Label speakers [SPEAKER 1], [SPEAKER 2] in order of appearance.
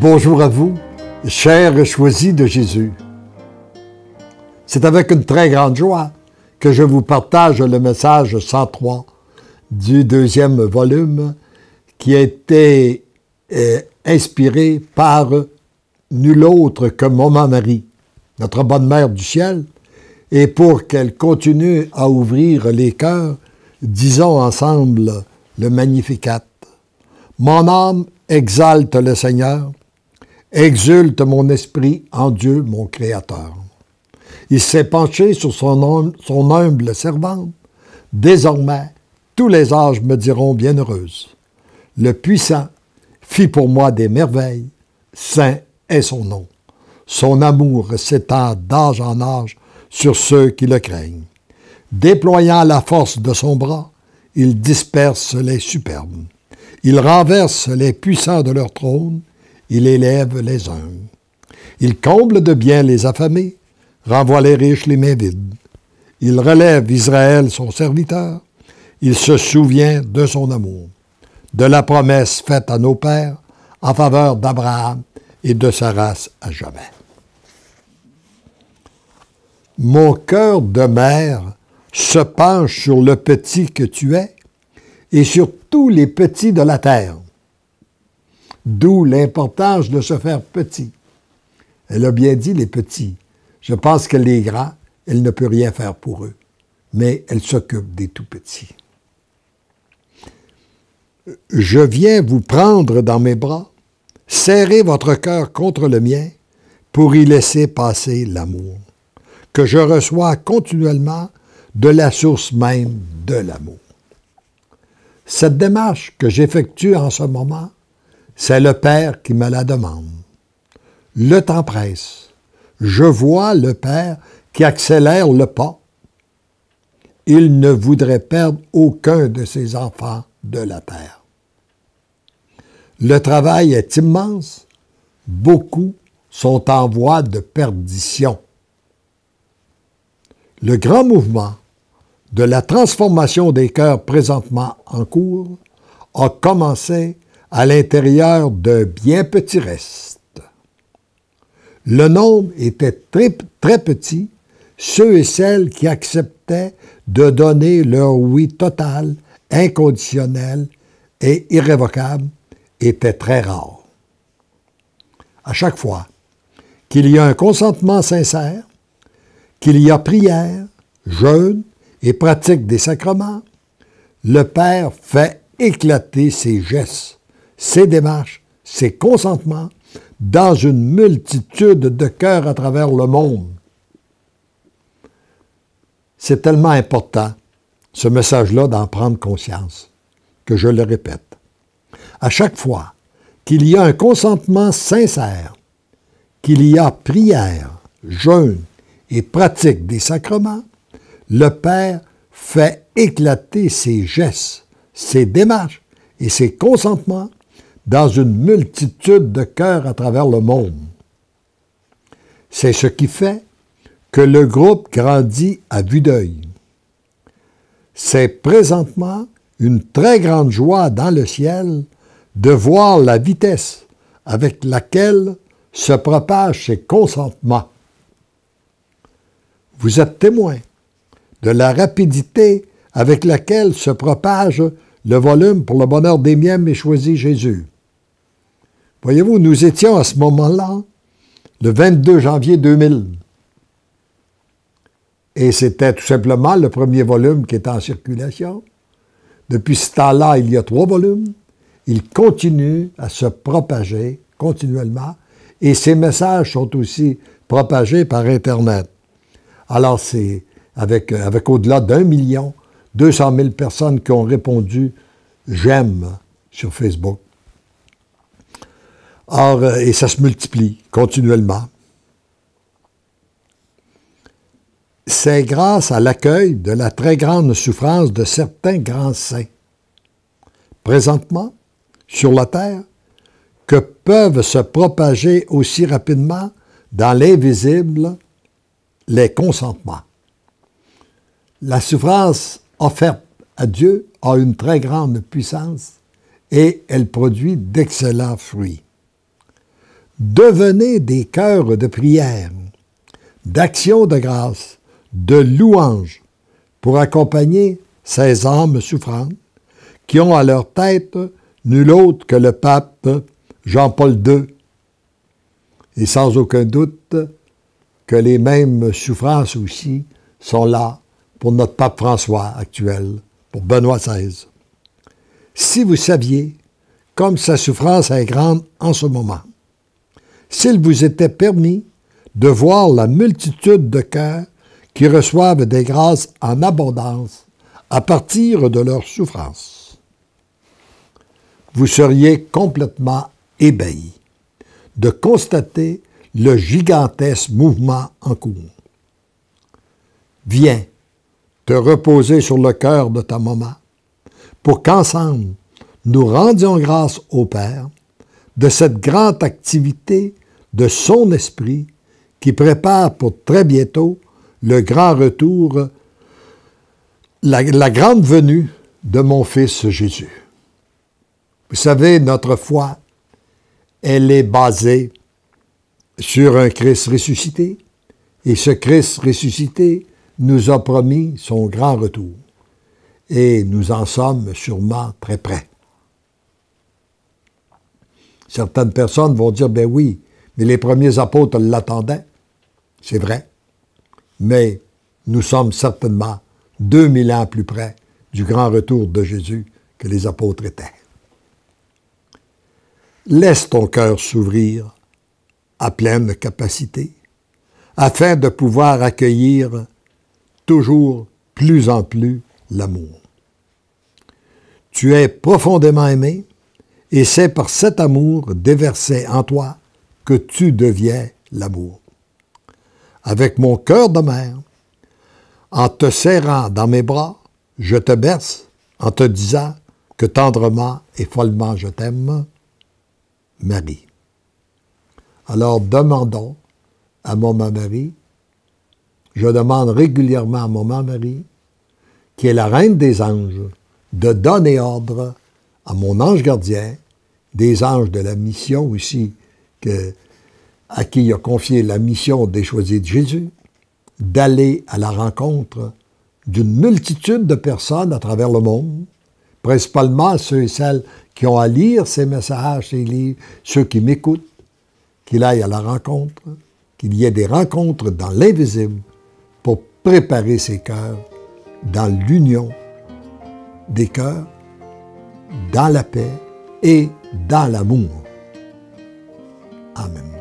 [SPEAKER 1] Bonjour à vous, chers choisis de Jésus. C'est avec une très grande joie que je vous partage le message 103 du deuxième volume qui a été inspiré par nul autre que Maman Marie, notre bonne mère du ciel, et pour qu'elle continue à ouvrir les cœurs, disons ensemble le Magnificat. Mon âme exalte le Seigneur, exulte mon esprit en Dieu, mon Créateur. Il s'est penché sur son humble servante. Désormais, tous les âges me diront bienheureuse. Le puissant fit pour moi des merveilles. Saint est son nom. Son amour s'étend d'âge en âge sur ceux qui le craignent. Déployant la force de son bras, il disperse les superbes. Il renverse les puissants de leur trône. Il élève les humbles. Il comble de bien les affamés, renvoie les riches les mains vides. Il relève Israël, son serviteur. Il se souvient de son amour, de la promesse faite à nos pères en faveur d'Abraham et de sa race à jamais. Mon cœur de mère se penche sur le petit que tu es et sur tous les petits de la terre. D'où l'importance de se faire petit. Elle a bien dit les petits. Je pense que les grands, elle ne peut rien faire pour eux. Mais elle s'occupe des tout petits. Je viens vous prendre dans mes bras, serrer votre cœur contre le mien pour y laisser passer l'amour, que je reçois continuellement de la source même de l'amour. Cette démarche que j'effectue en ce moment, c'est le Père qui me la demande. Le temps presse. Je vois le Père qui accélère le pas. Il ne voudrait perdre aucun de ses enfants de la terre. Le travail est immense. Beaucoup sont en voie de perdition. Le grand mouvement de la transformation des cœurs présentement en cours a commencé à l'intérieur d'un bien petit reste. Le nombre était très petit, ceux et celles qui acceptaient de donner leur oui total, inconditionnel et irrévocable étaient très rares. À chaque fois qu'il y a un consentement sincère, qu'il y a prière, jeûne et pratique des sacrements, le Père fait éclater ses gestes, ses démarches, ses consentements dans une multitude de cœurs à travers le monde. C'est tellement important, ce message-là, d'en prendre conscience, que je le répète. À chaque fois qu'il y a un consentement sincère, qu'il y a prière, jeûne et pratique des sacrements, le Père fait éclater ses gestes, ses démarches et ses consentements dans une multitude de cœurs à travers le monde. C'est ce qui fait que le groupe grandit à vue d'œil. C'est présentement une très grande joie dans le ciel de voir la vitesse avec laquelle se propagent ces consentements. Vous êtes témoin de la rapidité avec laquelle se propage le volume pour le bonheur des miens et choisis Jésus. Voyez-vous, nous étions à ce moment-là, le 22 janvier 2000. Et c'était tout simplement le premier volume qui était en circulation. Depuis ce temps-là, il y a 3 volumes. Il continue à se propager continuellement. Et ces messages sont aussi propagés par Internet. Alors, c'est avec au-delà d'1 200 000 personnes qui ont répondu « j'aime » sur Facebook. Or, et ça se multiplie continuellement. C'est grâce à l'accueil de la très grande souffrance de certains grands saints, présentement, sur la terre, que peuvent se propager aussi rapidement dans l'invisible les consentements. La souffrance offerte à Dieu a une très grande puissance et elle produit d'excellents fruits. devenez des cœurs de prière, d'action de grâce, de louange, pour accompagner ces âmes souffrantes qui ont à leur tête nul autre que le pape Jean-Paul II. Et sans aucun doute que les mêmes souffrances aussi sont là pour notre pape François actuel, pour Benoît XVI. Si vous saviez comme sa souffrance est grande en ce moment, s'il vous était permis de voir la multitude de cœurs qui reçoivent des grâces en abondance à partir de leur souffrance, vous seriez complètement ébahi de constater le gigantesque mouvement en cours. Viens te reposer sur le cœur de ta maman pour qu'ensemble, nous rendions grâce au Père de cette grande activité de son esprit qui prépare pour très bientôt le grand retour, la grande venue de mon Fils Jésus. Vous savez, notre foi, elle est basée sur un Christ ressuscité, et ce Christ ressuscité nous a promis son grand retour, et nous en sommes sûrement très près. Certaines personnes vont dire, ben oui, mais les premiers apôtres l'attendaient. C'est vrai. Mais nous sommes certainement 2000 ans plus près du grand retour de Jésus que les apôtres étaient. Laisse ton cœur s'ouvrir à pleine capacité afin de pouvoir accueillir toujours plus en plus l'amour. Tu es profondément aimé et c'est par cet amour déversé en toi que tu deviens l'amour. Avec mon cœur de mère, en te serrant dans mes bras, je te berce en te disant que tendrement et follement je t'aime, Marie. Alors demandons à Maman Marie, je demande régulièrement à Maman Marie, qui est la reine des anges, de donner ordre à mon ange gardien, des anges de la mission aussi, à qui il a confié la mission des choisis de Jésus, d'aller à la rencontre d'une multitude de personnes à travers le monde, principalement ceux et celles qui ont à lire ces messages, ces livres, ceux qui m'écoutent, qu'il aille à la rencontre, qu'il y ait des rencontres dans l'invisible pour préparer ces cœurs dans l'union des cœurs, dans la paix et dans l'amour. Amen.